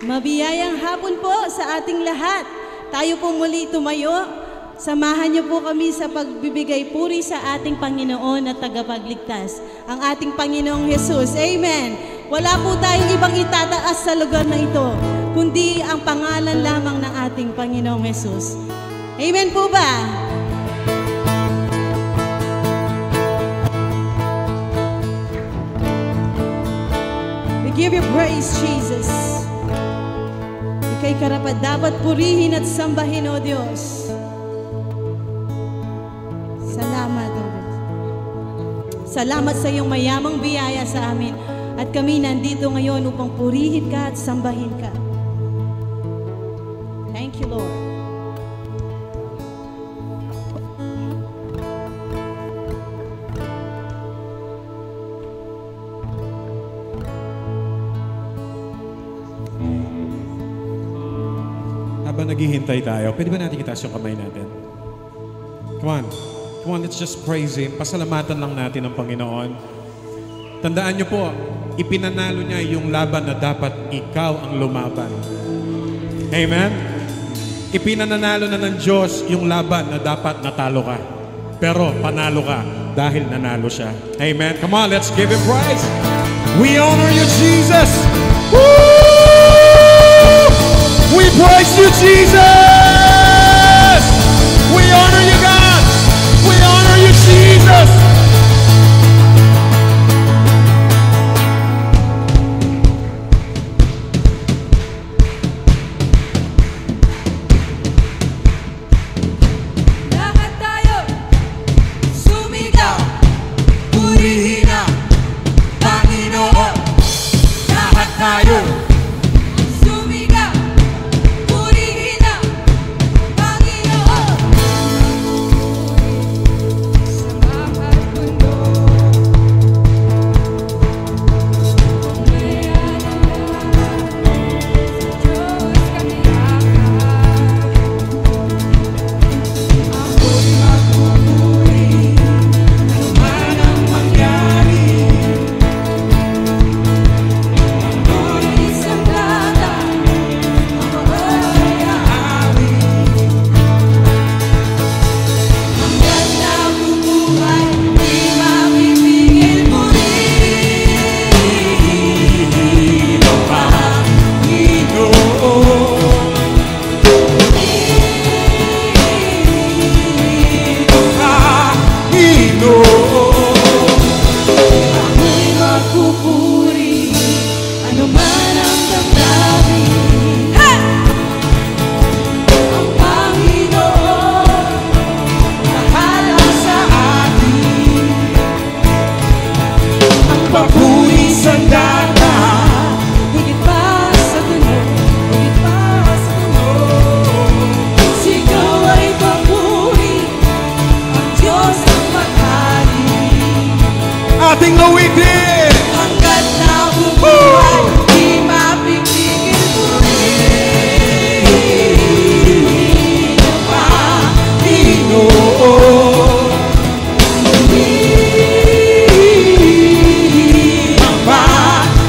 Mabiyayang hapon po sa ating lahat. Tayo po muli tumayo. Samahan niyo po kami sa pagbibigay puri sa ating Panginoon at tagapagligtas, ang ating Panginoong Jesus. Amen. Wala po tayong ibang itataas sa lugar na ito, kundi ang pangalan lamang ng ating Panginoong Jesus. Amen po ba? We give you praise, Jesus. Ika'y karapat dapat purihin at sambahin, O Diyos. Salamat, O Diyos. Salamat sa iyong mayamang biyaya sa amin. At kami nandito ngayon upang purihin ka at sambahin ka. Thank you, Lord. Habang naghihintay tayo, pwede ba natin itaas yung kamay natin? Come on. Come on, let's just praise Him. Pasalamatan lang natin ang Panginoon. Tandaan niyo po, ipinanalo niya yung laban na dapat ikaw ang lumaban. Amen? Ipinanalo na ng Diyos yung laban na dapat natalo ka. Pero panalo ka dahil nanalo siya. Amen? Come on, let's give Him praise. We honor you, Jesus. Woo! We praise you, Jesus. We honor you, God. We honor you, Jesus. Lahat tayo sumigaw, purihin ang Panginoon. Lahat tayo sumigaw, purihin ang Panginoon. Sa bawat mundo, may alala, sa Diyos kami akat. Ako'y magpupuri, ano man ang mangyari. Ako'y isang data, ako'y aawi. Hanggat nabubuhay, di mapipigil purihin ang Panginoon. Ako'y magpupuri, ano man ang damdamin. Ang Panginoon, bahala sa atin. Ang papuri sa data, higit pa sa tunog, higit pa sa tunog. Sigaw ay papuri, ang Diyos ang maghari. Ating awitin! Hanggat nabubuhay, di mapipigil purihin ang Panginoon. Purihin ang Panginoon.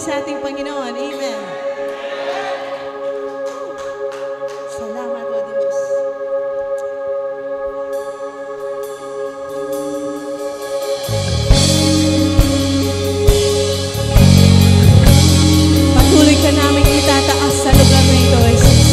sa ating Panginoon. Amen. Salamat, O Diyos. Patuloy ka namin itataas sa lugar na ito, Jesus.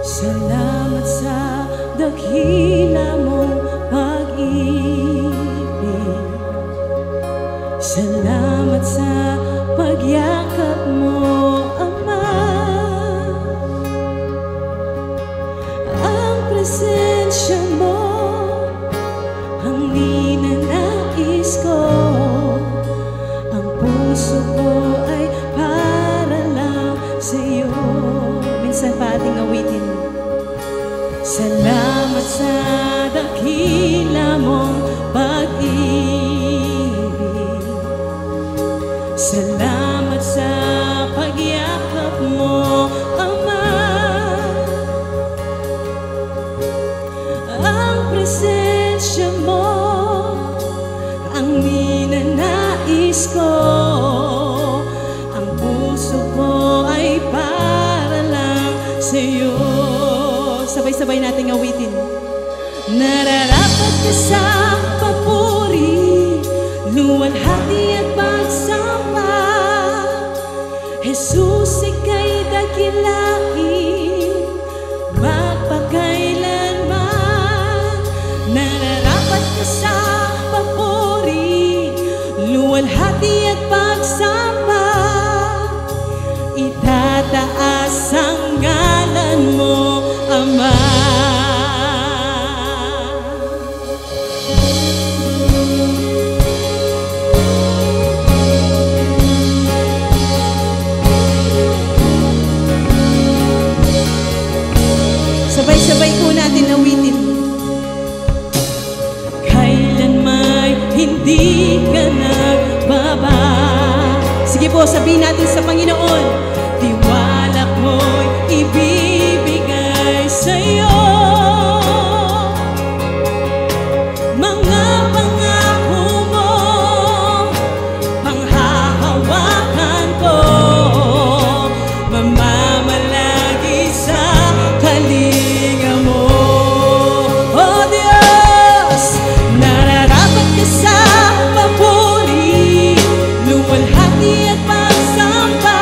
Salamat sa dakila mong pag-ibig. Salamat sa pagyakap mo, Ama. Ang presensya mo, ang ninanais ko. Ang puso ko ay para lang sa iyo. Minsan pa ating awitin. Salamat sa dakila mong pag-ibig. Salamat sa pagyakap mo, Ama. Ang presensya mo, ang ninanais ko. Ang puso ko ay para lang sa iyo. Sabay-sabay nating awitin. Nararapat ka sa papuri, luwalhati at pagsamba. Jesus, ika'y dakilain, magpakailanman. Nararapat ka sa papuri, luwalhati at pagsamba. Itataas ang ngalan mo, Ama. Sabay-sabay po natin awitin. Kailanman hindi ka nagbaba. Sige po, sabihin natin sa Panginoon. Tiwala ko'y ibibigay sa'yo. Mga pangako mo, panghahawakan ko. Mamamalagi sa kalinga mo. Oh Diyos, nararapat ka sa papuri, luwalhati at pagsamba.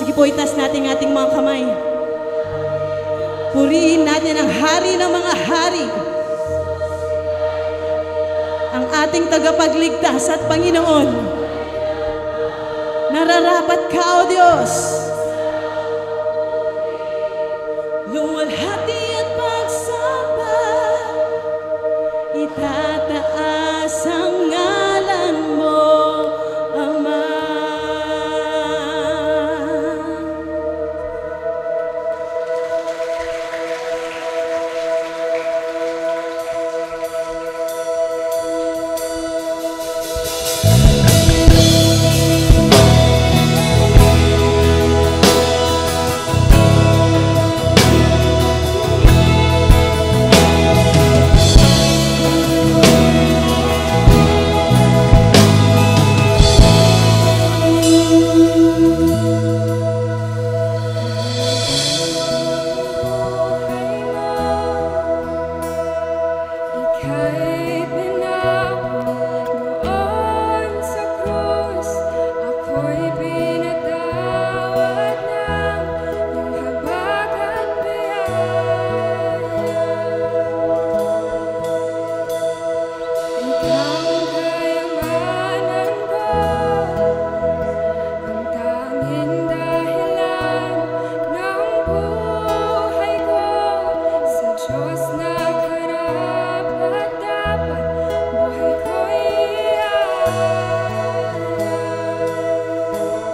Sige po, itaas natin ang ating mga kamay. Purihin natin ang hari ng mga hari, ang ating tagapagligtas at Panginoon. Nararapat ka, O Diyos. Luwalhati at pagsamba, itataas ang ngalan mo, Ama.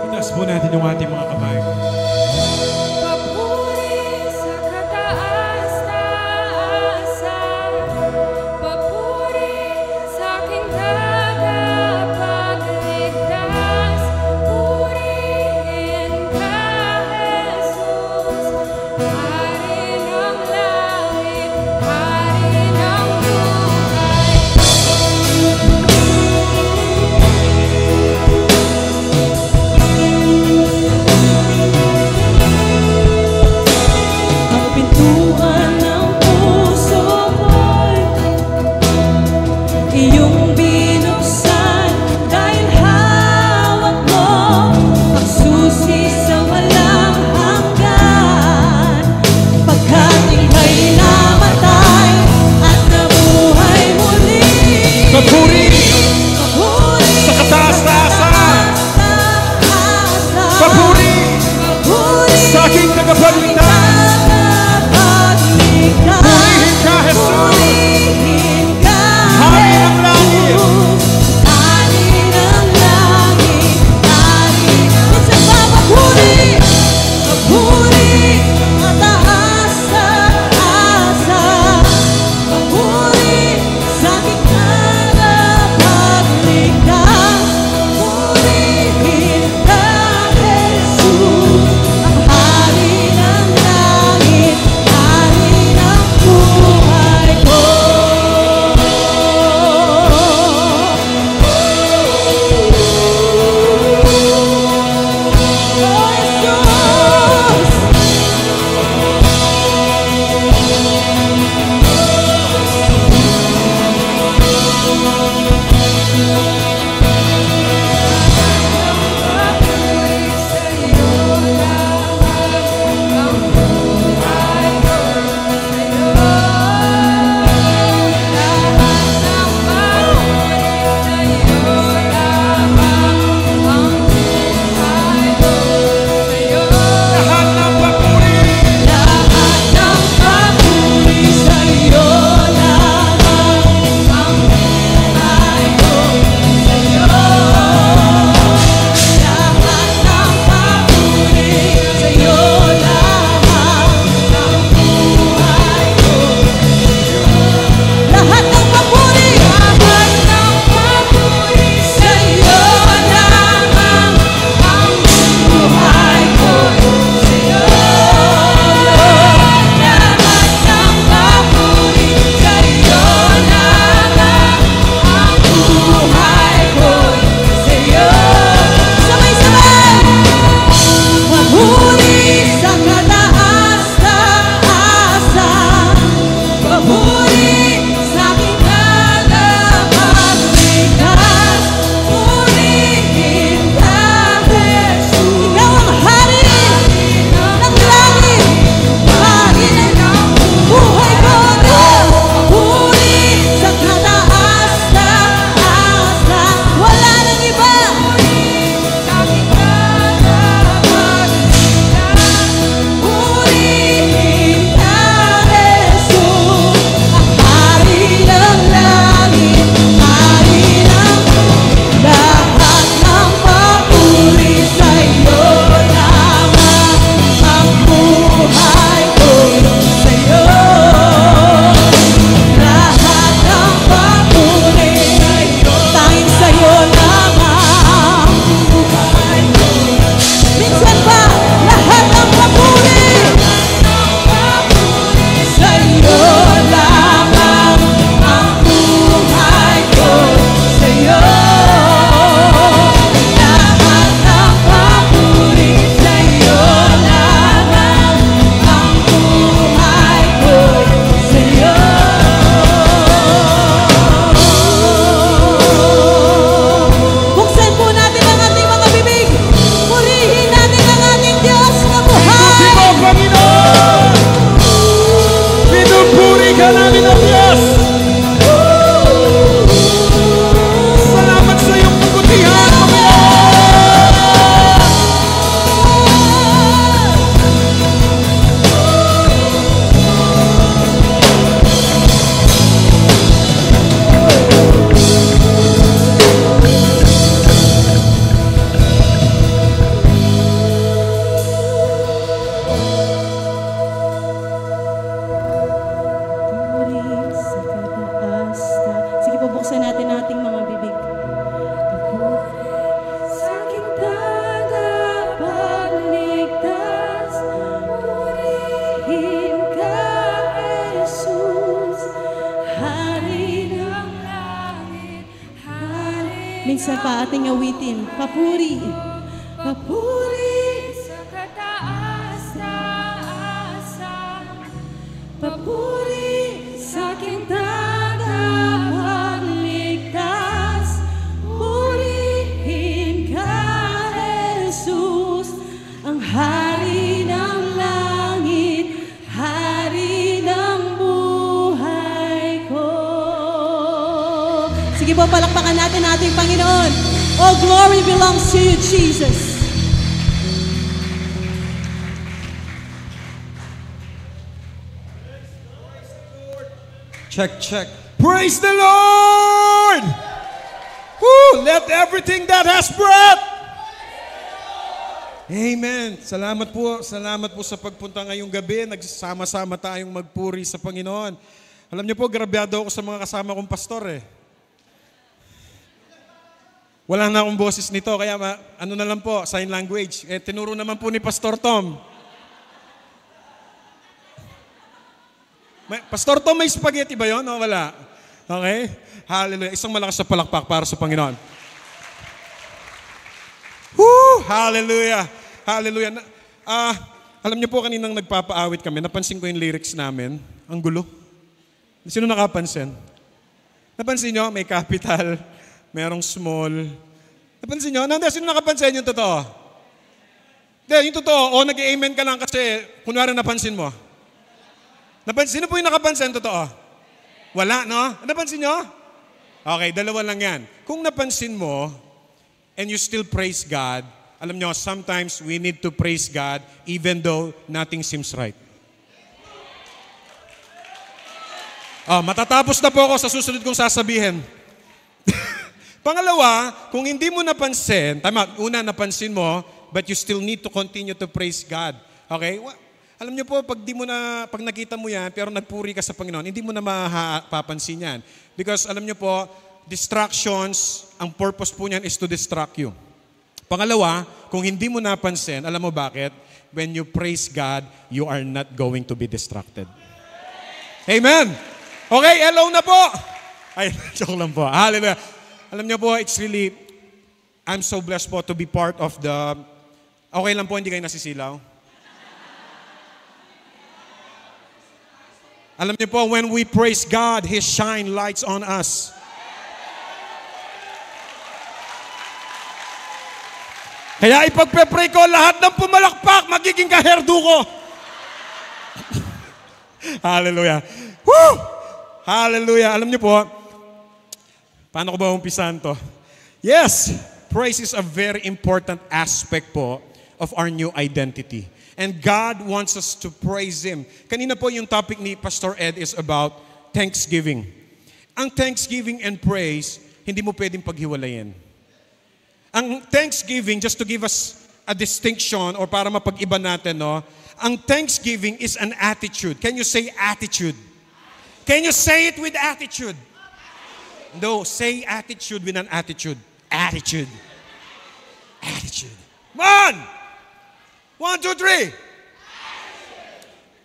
Itaas po natin yung ating mga kamay. Papuri sa kataas-taasan, papuri sa aking tagapagligtas, purihin ka, Jesus, Hari ng langit, Hari ng buhay. Ang pintuan ng puso ko'y iyong binuksan, dahil hawak mo ang susi sa walang hanggan. Pagkat ika'y namatay at nabuhay muli. Papuri Papuri sa kataas-taasan. taas-taasan. Papuri Papuri sa aking tagapagligtas. Purihin ka, Jesus. Hari ng langit. Hari ng langit. Minsan pa papuri, papuri, mataas sa asa. Papuri sa aking tagapagligtas. Purihin ka, Jesus, ang hari ng langit. Isa pa ating awitin. Papuri. Papuri. Sa kataas-taasan, Papuri sa aking tagapagligtas. Purihin ka, Jesus, ang hari ng langit, hari ng buhay ko. Sige po, palakpakan natin ating Panginoon. All glory belongs to you, Jesus. Check, check. Praise the Lord! Woo! Let everything that has breath. Amen. Salamat po sa pagpunta ngayong gabi. Nagsama-sama tayong magpuri sa Panginoon. Alam niyo po, grabyado ako sa mga kasama kong pastor eh. Wala na akong boses nito, kaya ano na lang po, sign language. Tinuro naman po ni Pastor Tom. Pastor Tom, may spaghetti ba yun o wala? Okay? Hallelujah. Isang malakas na palakpak para sa Panginoon. Woo! Hallelujah. Hallelujah. Alam niyo po, kaninang nagpapaawit kami, napansin ko yung lyrics namin. Ang gulo. Sino nakapansin? Napansin niyo? May capital, merong small. Napansin niyo? Nanda, sino nakapansin yung totoo? Hindi, yung totoo. O nag-amen ka lang kasi kunwari napansin mo. Sino po yung nakapansin? Totoo? Wala, no? Napansin nyo? Okay, dalawa lang yan. Kung napansin mo, and you still praise God, alam nyo, sometimes we need to praise God even though nothing seems right. Matatapos na po ako sa susunod kong sasabihin. Pangalawa, kung hindi mo napansin, una napansin mo, but you still need to continue to praise God. Okay? Alam niyo po, pag nakita mo yan, pero nagpuri ka sa Panginoon, hindi mo na mapapansin yan. Because alam niyo po, distractions, ang purpose po niyan is to distract you. Pangalawa, kung hindi mo napansin, alam mo bakit? When you praise God, you are not going to be distracted. Amen! Okay, hello na po! Ay, joke lang po. Hallelujah. Alam niyo po, it's really, I'm so blessed po to be part of the, okay lang po, hindi kayo nasisilaw. Alam niyo po, when we praise God, His shine lights on us. Kaya ipagpe-pray ko, lahat ng pumalakpak, magiging kaherdo ko. Hallelujah. Woo! Hallelujah. Alam niyo po, paano ko ba umpisahan to? Yes, praise is a very important aspect po of our new identity. And God wants us to praise Him. Kanina po yung topic ni Pastor Ed is about thanksgiving. Ang thanksgiving and praise, hindi mo pwedeng paghiwalayin. Ang thanksgiving, just to give us a distinction or para mapag-iba natin, no? Ang thanksgiving is an attitude. Can you say attitude? Can you say it with attitude? No, say attitude with an attitude. Attitude. Attitude. Come on! 1, 2, 3.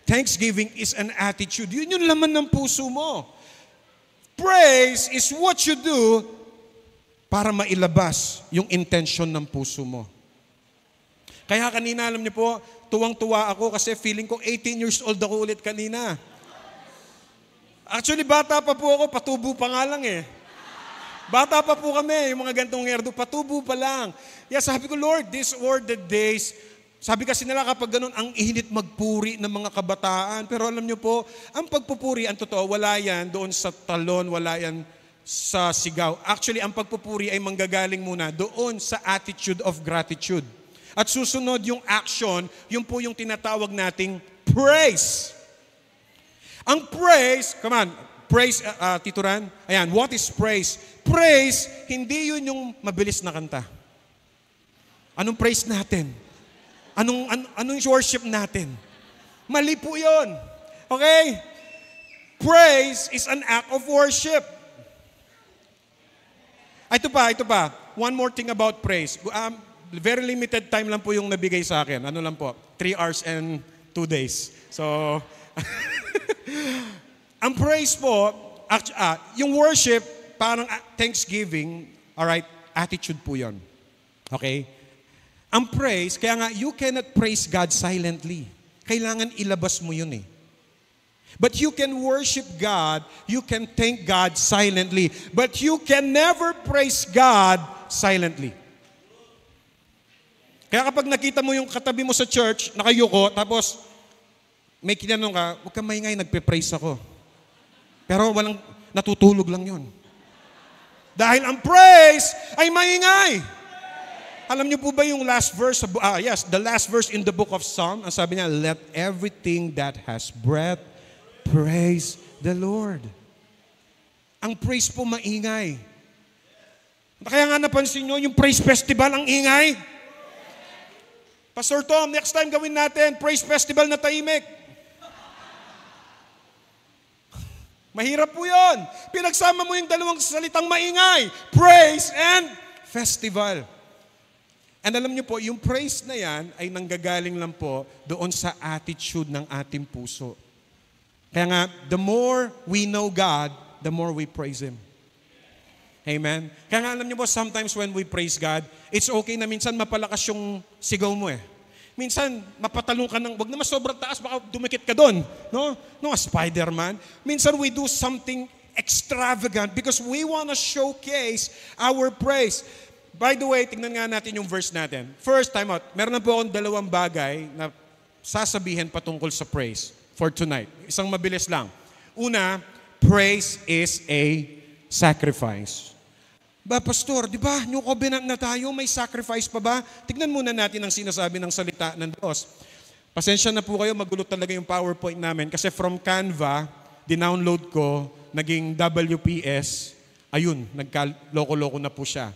Thanksgiving is an attitude. Yun yung laman ng puso mo. Praise is what you do para mailabas yung intention ng puso mo. Kaya kanina, alam niyo po, tuwang-tuwa ako kasi feeling ko 18 years old ako ulit kanina. Actually, bata pa po ako, patubo pa nga lang eh. Bata pa po kami, yung mga gantong erdo, patubo pa lang. Yeah, sabi ko, Lord, these were the days. Sabi kasi nila kapag ganun, ang ihinit magpuri ng mga kabataan. Pero alam niyo po, ang pagpupuri, ang totoo, wala yan doon sa talon, wala yan sa sigaw. Actually, ang pagpupuri ay manggagaling muna doon sa attitude of gratitude. At susunod yung action, yun po yung tinatawag nating praise. Ang praise, come on, praise, Tito Ran. Ayan, what is praise? Praise, hindi yun yung mabilis na kanta. Anong praise natin? Anong worship natin? Mali po yun. Okay? Praise is an act of worship. Ito pa. One more thing about praise. Very limited time lang po yung nabigay sa akin. Ano lang po? 3 hours and 2 days. So, ang praise po, yung worship, parang thanksgiving, alright, attitude po yun. Okay? Ang praise, kaya nga, you cannot praise God silently. Kailangan ilabas mo yun eh. But you can worship God, you can thank God silently, but you can never praise God silently. Kaya kapag nakita mo yung katabi mo sa church, nakayuko, tapos may kinanong ka, huwag kang maingay, nagpe-praise ako. Pero walang, natutulog lang yon. Dahil ang praise ay maingay. Alam niyo po ba yung last verse, the last verse in the book of Psalm, ang sabi niya, let everything that has breath praise the Lord. Ang praise po maingay. Kaya nga napansin nyo, yung praise festival ang ingay. Pastor Tom, next time gawin natin, praise festival na tahimik. Mahirap po yun. Pinagsama mo yung dalawang salitang maingay, praise and festival. And alam niyo po, yung praise na yan ay nanggagaling lang po doon sa attitude ng ating puso. Kaya nga, the more we know God, the more we praise Him. Amen? Kaya nga alam niyo po, sometimes when we praise God, it's okay na minsan mapalakas yung sigaw mo eh. Minsan, mapatalong ka ng, wag naman sobrang taas, baka dumikit ka doon. No? No, Spider-Man. Minsan we do something extravagant because we want to showcase our praise. By the way, tingnan nga natin yung verse natin. First time out, meron na po akong dalawang bagay na sasabihin patungkol sa praise for tonight. Isang mabilis lang. Una, praise is a sacrifice. Ba, Pastor, di ba, New Covenant na tayo, may sacrifice pa ba? Tignan muna natin ang sinasabi ng salita ng Diyos. Pasensya na po kayo, magulo talaga yung PowerPoint namin kasi from Canva, dinownload ko, naging WPS, ayun, nagka-loko-loko na po siya.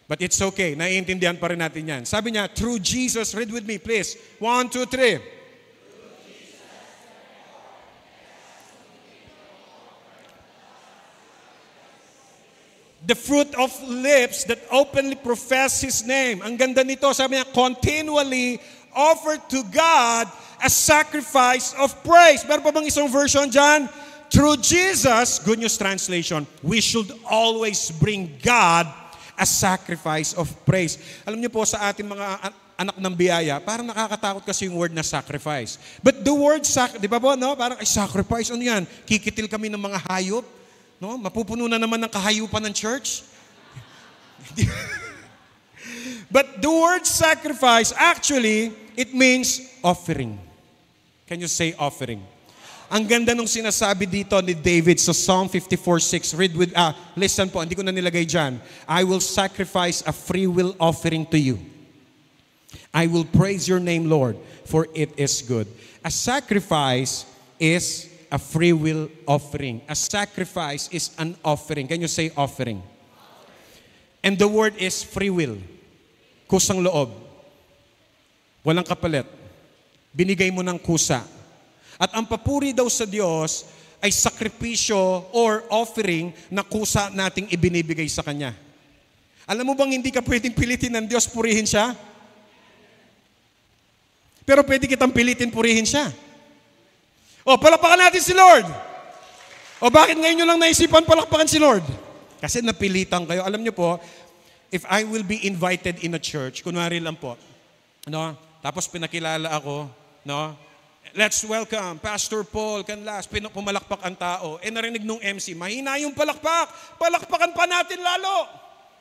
But it's okay, naiintindihan pa rin natin yan. Sabi niya, through Jesus, read with me please. 1, 2, 3. The fruit of lips that openly profess His name. Ang ganda nito, sabi niya, continually offer to God a sacrifice of praise. Meron pa bang isang version dyan? Through Jesus, Good News Translation, we should always bring God a sacrifice of praise. Alam niyo po, sa ating mga anak ng biyaya, parang nakakatakot kasi yung word na sacrifice. But the word, di ba po, no? Parang, ay, sacrifice, ano yan? Kikitil kami ng mga hayop? No? Mapupuno na naman ng kahayupan ng church? But the word sacrifice, actually, it means offering. Can you say offering? Ang ganda nung sinasabi dito ni David sa Psalm 54:6. Read with, listen po, hindi ko na nilagay dyan. I will sacrifice a free will offering to you. I will praise your name, Lord, for it is good. A sacrifice is a free will offering. A sacrifice is an offering. Can you say offering? And the word is free will. Kusang loob. Walang kapalit. Binigay mo ng kusa. At ang papuri daw sa Diyos ay sakripisyo or offering na kusa nating ibinibigay sa Kanya. Alam mo bang hindi ka pwedeng pilitin ng Diyos purihin siya? Pero pwede kitang pilitin purihin siya. O, palakpakan natin si Lord. O, bakit ngayon nyo lang naisipan palakpakan si Lord? Kasi napilitan kayo. Alam nyo po, if I will be invited in a church, kunwari lang po, no? Tapos pinakilala ako, no? Let's welcome Pastor Paul Canlas. Pumalakpak ang tao. Narinig nung MC, mahina yung palakpak. Palakpakan pa natin lalo.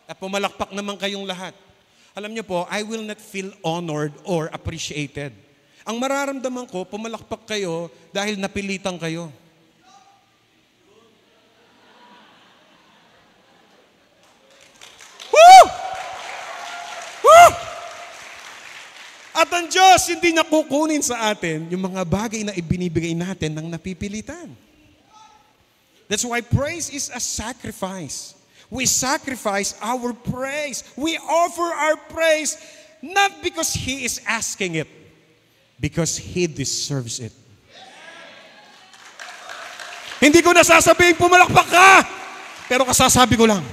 At pumalakpak naman kayong lahat. Alam niyo po, I will not feel honored or appreciated. Ang mararamdaman ko, pumalakpak kayo dahil napilitan kayo. Woo! Woo! At ang Diyos, hindi niya kukunin sa atin yung mga bagay na ibinibigay natin ng napipilitan. That's why praise is a sacrifice. We sacrifice our praise. We offer our praise not because He is asking it, because He deserves it. Hindi ko nasasabihin pumalakpak ka, pero kasasabi ko lang.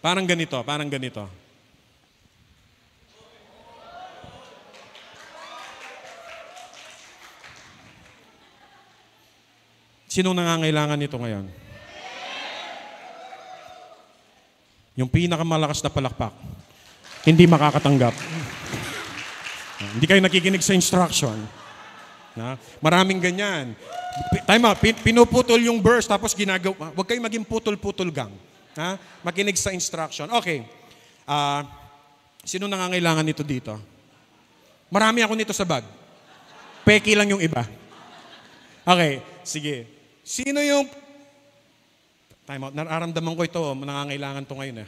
Parang ganito, parang ganito. Sinong nangangailangan nito ngayon? Yung pinakamalakas na palakpak, hindi makakatanggap. Hindi kayo nakikinig sa instruction. Maraming ganyan. Time out, pinuputol yung verse tapos ginagawa. Huwag kayong maging putol-putol gang. Makinig sa instruction. Okay. Sino nangangailangan nito dito? Marami ako nito sa bag. Peki lang yung iba. Okay, sige. Sino yung... Time out, nararamdaman ko ito. Nangangailangan to ngayon.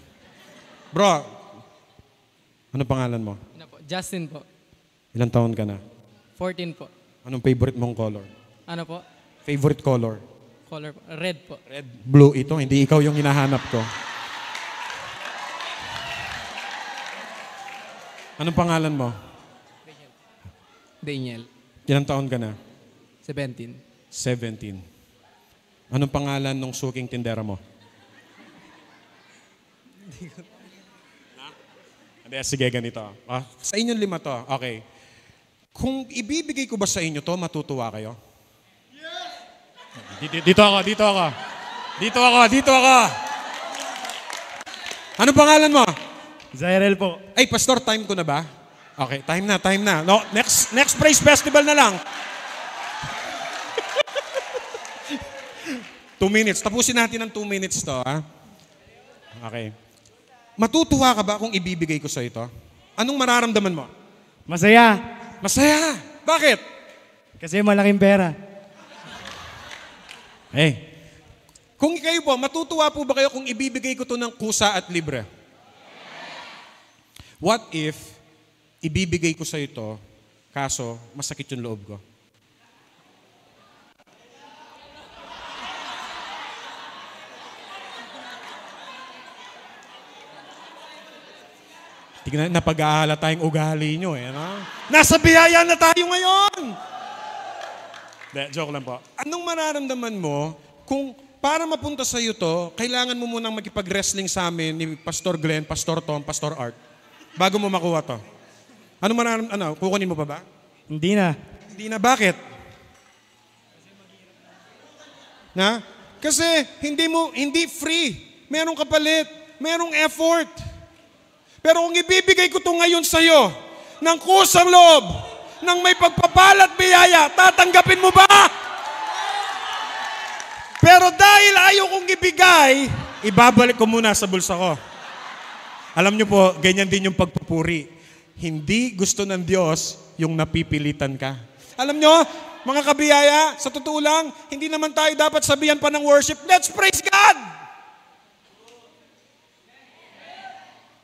Bro, anong pangalan mo? Ano po? Justin po. Ilang taon ka na? 14 po. Anong favorite mong color? Ano po? Favorite color? Color po. Red po. Red. Blue ito, hindi ikaw yung hinahanap ko. Anong pangalan mo? Daniel. Ilang taon ka na? 17. 17. Anong pangalan ng suking tindera mo? Hindi, sige, ganito. Sa inyong 5 to. Okay. Kung ibibigay ko ba sa inyo to, matutuwa kayo? Dito ako. Anong pangalan mo? Zairel po. Ay, Pastor, time ko na ba? Okay, time na. No, next Praise Festival na lang. 2 minutes. Tapusin natin ng 2 minutes to, ha? Okay. Matutuwa ka ba kung ibibigay ko sa ito? Anong mararamdaman mo? Masaya. Masaya. Bakit? Kasi malaking pera. Kung kayo po, matutuwa po ba kayo kung ibibigay ko to ng kusa at libre? What if ibibigay ko sa ito, kaso masakit yung loob ko? Tingnan, napag-aahala tayong ugali nyo no? Nasa biyaya na tayo ngayon! Joke lang po. Anong mararamdaman mo kung para mapunta sa iyo to, kailangan mo munang makipag-wrestling sa amin ni Pastor Glenn, Pastor Tom, Pastor Art bago mo makuha to? Anong mararamdaman? Kukunin mo pa ba? Hindi na. Hindi na. Bakit? Kasi hindi free. Merong kapalit. Merong effort. Pero kung ibibigay ko to ngayon sa'yo, ng kusang loob, ng may pagpapalat biyaya, tatanggapin mo ba? Pero dahil ayaw kong ibigay, ibabalik ko muna sa bulsa ko. Alam niyo po, ganyan din yung pagpupuri. Hindi gusto ng Diyos yung napipilitan ka. Alam niyo, mga kabiyaya, sa totoo lang, hindi naman tayo dapat sabihan pa ng worship, let's praise God!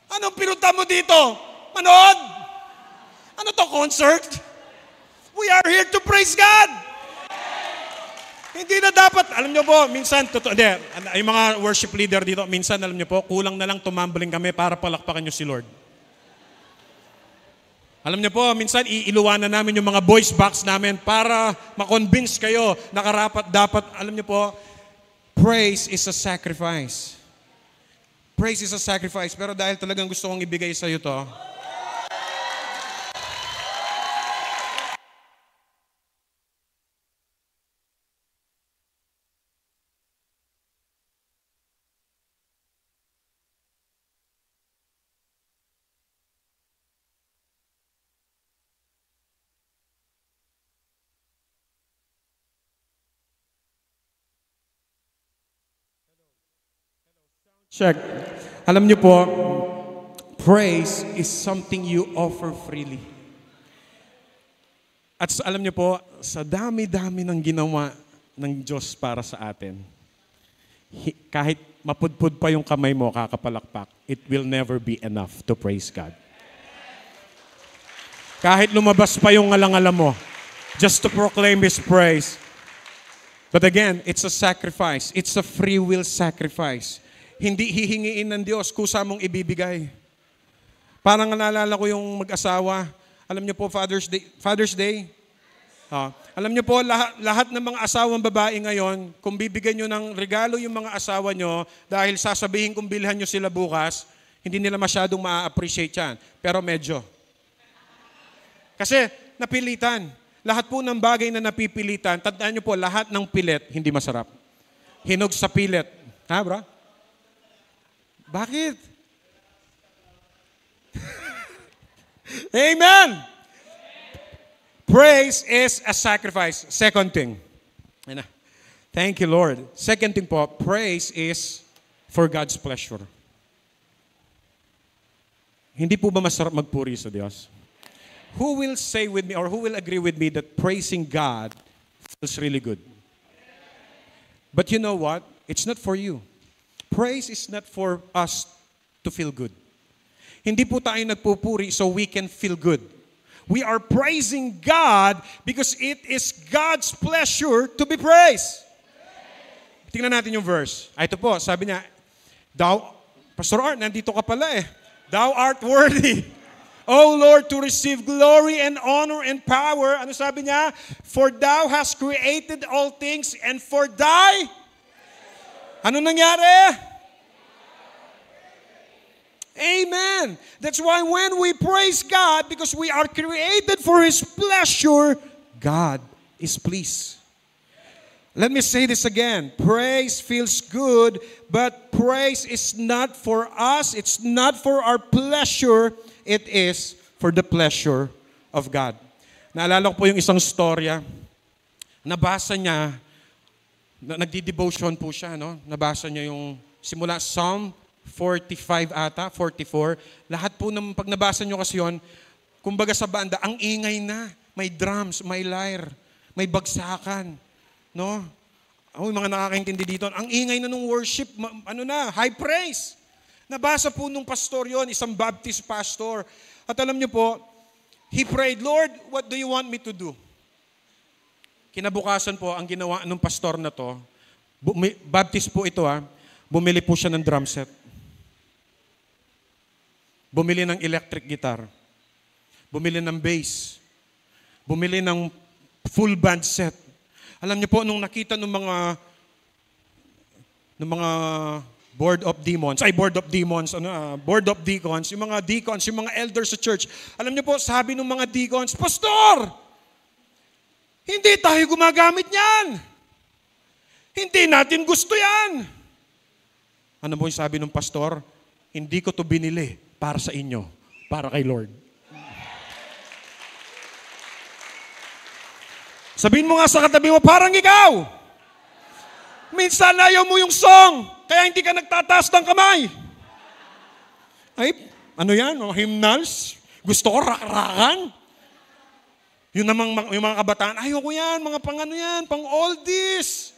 Anong pinunta mo dito? Manood? Ano to, concert? We are here to praise God! Hindi na dapat, alam niyo po, minsan, yung mga worship leader dito, minsan, alam niyo po, kulang na lang tumambling kami para palakpakan niyo si Lord. Alam niyo po, minsan, iiluwanan namin yung mga voice box namin para makonvince kayo na karapat dapat, alam niyo po, praise is a sacrifice. Praise is a sacrifice. Pero dahil talagang gusto kong ibigay sa iyo to, check. Alam niyo po, praise is something you offer freely. At alam niyo po, sa dami-dami ng ginawa ng Diyos para sa atin, kahit mapudpud pa yung kamay mo, kakapalakpak, it will never be enough to praise God. Kahit lumabas pa yung ngalang-alam mo, just to proclaim His praise. But again, it's a sacrifice. It's a free will sacrifice. Hindi hihingiin ng Diyos, kusa mong ibibigay. Parang naalala ko yung mag-asawa. Alam niyo po, Father's Day. Alam niyo po, lahat ng mga asawang babae ngayon, kung bibigyan niyo ng regalo yung mga asawa niyo, dahil sasabihin kung bilhan niyo sila bukas, hindi nila masyadong ma-appreciate yan. Pero medyo. Kasi napilitan. Lahat po ng bagay na napipilitan, tandaan niyo po, lahat ng pilit, hindi masarap. Hinog sa pilit. Ha, bro? Bakit? Amen! Praise is a sacrifice. Second thing. Ayan na. Thank you, Lord. Second thing po, praise is for God's pleasure. Hindi po ba masarap magpuri sa Diyos? Who will say with me or who will agree with me that praising God feels really good? But you know what? It's not for you. Praise is not for us to feel good. Hindi po tayo nagpupuri so we can feel good. We are praising God because it is God's pleasure to be praised. Tingnan natin yung verse. Ito po, sabi niya, Pastor Art, nandito ka pala eh. Thou art worthy, O Lord, to receive glory and honor and power. Ano sabi niya? For thou hast created all things and for thy... Ano nangyari? Amen. That's why when we praise God, because we are created for His pleasure, God is pleased. Let me say this again. Praise feels good, but praise is not for us. It's not for our pleasure. It is for the pleasure of God. Naalala ko po yung isang storya. Nabasa niya, nagdi-devotion po siya, no? Nabasa niya yung simula Psalm 45 ata, 44. Lahat po ng pag nabasa niyo kasi yun, kumbaga sa banda, ang ingay na. May drums, may lyre, may bagsakan. No? Yung mga nakakaintindi dito, ang ingay na nung worship, high praise. Nabasa po nung pastor yon, isang Baptist pastor. At alam niyo po, he prayed, Lord, what do you want me to do? Kinabukasan po, ang ginawa ng pastor na to, Baptist po ito bumili po siya ng drum set. Bumili ng electric guitar. Bumili ng bass. Bumili ng full band set. Alam niyo po, nung nakita ng mga board of deacons, yung mga deacons, yung mga elders sa church, alam niyo po, sabi ng mga deacons, Pastor, hindi tayo gumagamit niyan. Hindi natin gusto yan. Ano po yung sabi ng pastor? Hindi ko to binili para sa inyo, para kay Lord. Sabihin mo nga sa katabi mo, parang ikaw. Minsan ayaw mo yung song, kaya hindi ka nagtataas ng kamay. Ay, ano yan? Hymnals? Gusto ko rak-rakan? Yun namang yung mga kabataan, ayaw ko yan, mga pang oldies.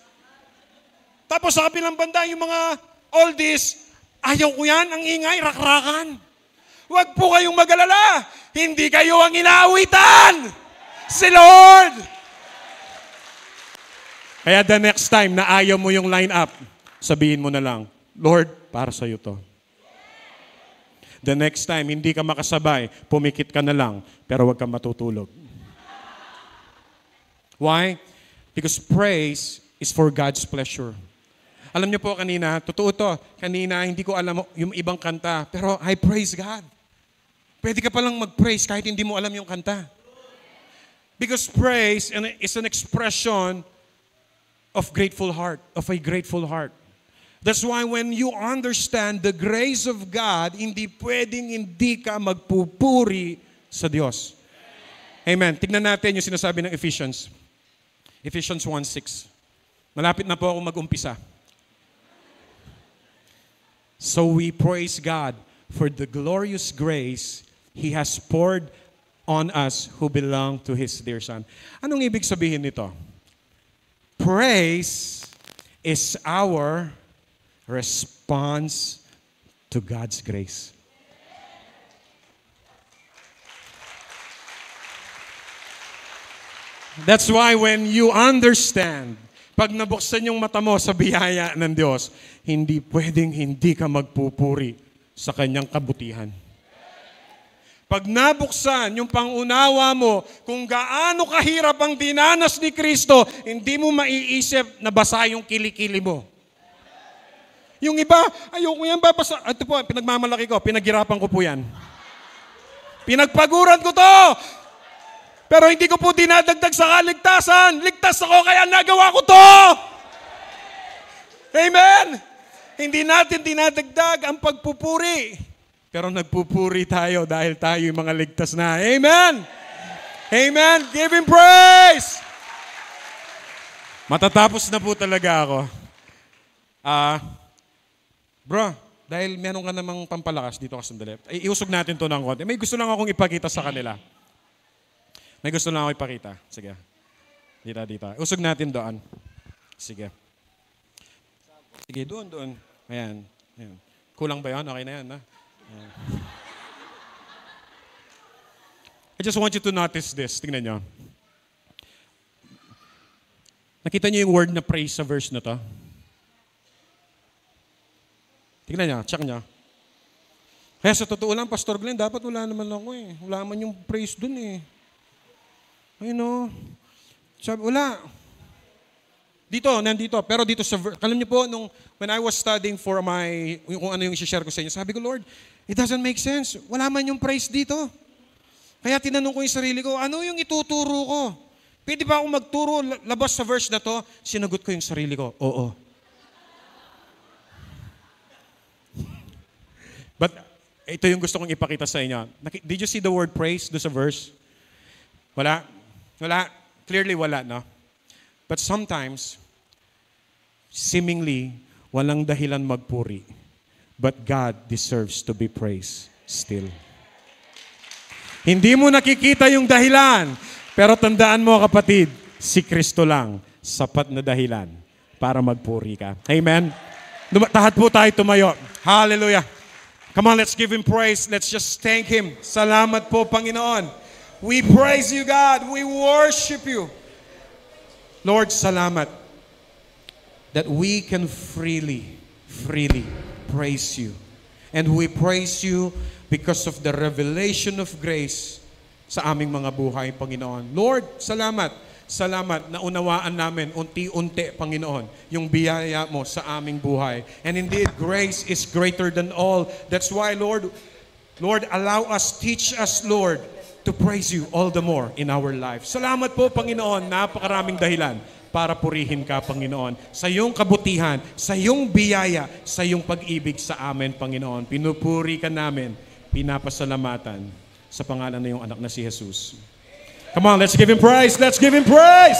Tapos sa kabilang banda, yung mga oldies, ayaw ko yan, ang ingay, rak-rakan. Huwag po kayong mag-alala. Hindi kayo ang inaawitan. Si Lord. Kaya the next time na ayaw mo yung line-up, sabihin mo na lang, Lord, para sa'yo to. The next time, hindi ka makasabay, pumikit ka na lang, pero huwag kang matutulog. Why? Because praise is for God's pleasure. Alam niyo po kanina, totoo to, kanina hindi ko alam yung ibang kanta, pero I praise God. Pwede ka palang mag-praise kahit hindi mo alam yung kanta. Because praise is an expression of grateful heart, of a grateful heart. That's why when you understand the grace of God, hindi pwedeng hindi ka magpupuri sa Diyos. Amen. Tignan natin yung sinasabi ng Ephesians. Ephesians 1:6. Malapit na po ako mag-umpisa. So we praise God for the glorious grace He has poured on us who belong to His dear Son. Anong ibig sabihin nito? Praise is our response to God's grace. That's why when you understand, pag nabuksan yung mata mo sa biyaya ng Diyos, hindi pwedeng hindi ka magpupuri sa kanyang kabutihan. Pag nabuksan yung pangunawa mo kung gaano kahirap ang dinanas ni Kristo, hindi mo maiisip na basa yung kilikili mo. Yung iba, ayoko yan babasa. Ito po, pinagmamalaki ko, pinaghirapan ko po yan. Pinagpaguran ko to. Pero hindi ko po dinadagdag sa kaligtasan. Ligtas ako kaya nagawa ko to. Amen? Hindi natin dinadagdag ang pagpupuri. Pero nagpupuri tayo dahil tayo yung mga ligtas na. Amen! Amen! Give Him praise! Matatapos na po talaga ako. Bro, dahil meron ka namang pampalakas, dito ka sandali. Iusog natin to ng konti. May gusto lang akong ipakita sa kanila. May gusto lang akong ipakita. Sige. Dito. Usog natin doon. Sige. Sige, doon. Ayan. Kulang ba yan? Okay na yan, ha? Ayan. I just want you to notice this. Tingnan nyo. Nakita nyo yung word na praise sa verse na to? Tingnan nyo, check nyo. Kaya sa totoo lang, Pastor Glenn, dapat wala naman ako eh. Wala man yung praise dun eh. Ayun o. Sabi, wala. Nandito. Pero dito sa verse, alam niyo po, when I was studying for kung ano yung share ko sa inyo, sabi ko, Lord, it doesn't make sense. Wala man yung praise dito. Kaya tinanong ko yung sarili ko, ano yung ituturo ko? Pwede ba akong magturo labas sa verse na to? Sinagot ko yung sarili ko, oo. But ito yung gusto kong ipakita sa inyo. Did you see the word praise do sa verse? Wala? Clearly wala, no? But sometimes, seemingly, walang dahilan magpuri. But God deserves to be praised still. Hindi mo nakikita yung dahilan. Pero tandaan mo, kapatid, si Kristo lang, sapat na dahilan para magpuri ka. Amen? Tahat po tayo tumayo. Hallelujah. Come on, let's give Him praise. Let's just thank Him. Salamat po, Panginoon. We praise You, God. We worship You. Lord, salamat that we can freely praise You. And we praise You because of the revelation of grace sa aming mga buhay, Panginoon. Lord, salamat. Salamat na unawaan namin unti-unti, Panginoon, yung biyaya mo sa aming buhay. And indeed, grace is greater than all. That's why, Lord, allow us, teach us, Lord, to praise You all the more in our life. Salamat po, Panginoon, napakaraming dahilan para purihin ka, Panginoon, sa iyong kabutihan, sa iyong biyaya, sa iyong pag-ibig sa amin, Panginoon. Pinupuri ka namin, pinapasalamatan sa pangalan na iyong anak na si Jesus. Come on, let's give Him praise. Let's give Him praise.